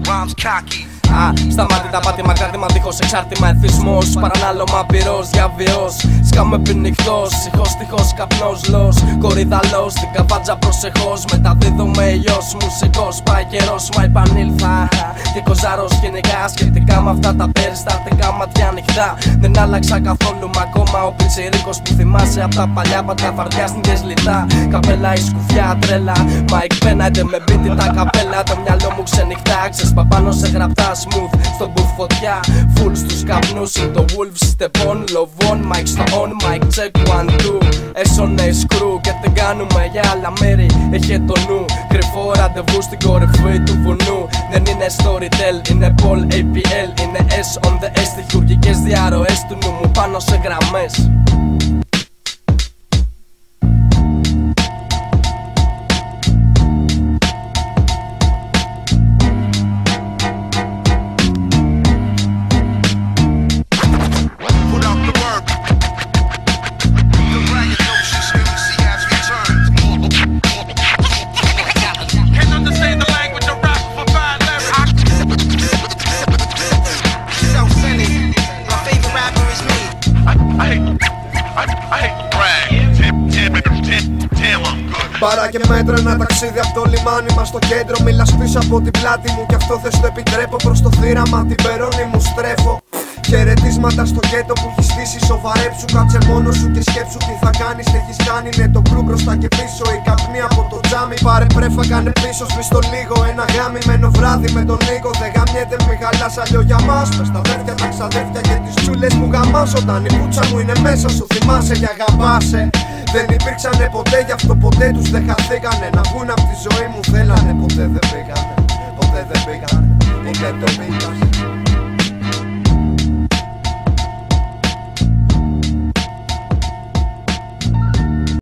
rhymes cocky. Σταμάτητα πάτημα, κράτημα δίχως εξάρτημα, εθισμός, παρανάλωμα πυρός, διαβιός. Σκάμε πινιχτός, ηχός, τυχός, καπνός, λος, κορυδαλός, την καβάτζα προσεχώς. Μεταδίδομαι ελιός, μουσικός, πάει καιρός, μα επανήλθα. Και κοζάρος γενικά, σχετικά με αυτά τα περιστατικά, μάτια ανοιχτά. Δεν άλλαξα καθόλου, μα ακόμα ο πιτσιρίκος που θυμάσαι απ' τα παλιά παταφαρδιά στην κεσλιτά. Καπέλα η σκουφιά τρέλα, μα εκπαίνατε με μπίτι τα καπέλα. Το μυαλό μου ξενυχτά, ξεσπαπάνω σε γραπτά. Smooth στο booth φωτιά, full στους καπνούς. Το wolves στεπών, λοβών, mic στο on, mic check 1, 2. Έσωνε screw και την κάνουμε για άλλα μέρη. Έχε το νου, κρυφό ραντεβού στην κορυφή του βουνού. Δεν είναι storytell, είναι Paul APL. Είναι S on the S, τυχουργικές διαρροές του νου μου πάνω σε γραμμές. Παρά και μέτρα ένα ταξίδι από το λιμάνι μας στο κέντρο. Μιλάς πίσω από την πλάτη μου κι αυτό δεν στο επιτρέπω. Προς το θύραμα την περώνη μου στρέφω. Χαιρετίσματα στο γκέτο που έχει στήσει. Σοβαρέψου, κάτσε μόνος σου και σκέψου τι θα κάνεις. Τι έχεις κάνει, είναι το κρου μπροστά και πίσω. Η καπνή από το τζάμι, πάρε πρέφα, κάνε πίσω. Σβήστο λίγο, ένα γάμιμένο βράδυ με τον Νίκο. Δεν γαμιέται, μη χαλάς αλλιώ για μας. Μες τα αδέρφια, τα ξαδέρφια και τις τσούλες που γαμάς. Όταν η πουτσα μου είναι μέσα σου, θυμάσαι και αγαπάσαι. Δεν υπήρξανε ποτέ, γι' αυτό ποτέ τους δεν χαθήκανε. Να βγουν απ' τη ζωή μου θέλανε, ποτέ δεν πήγαν.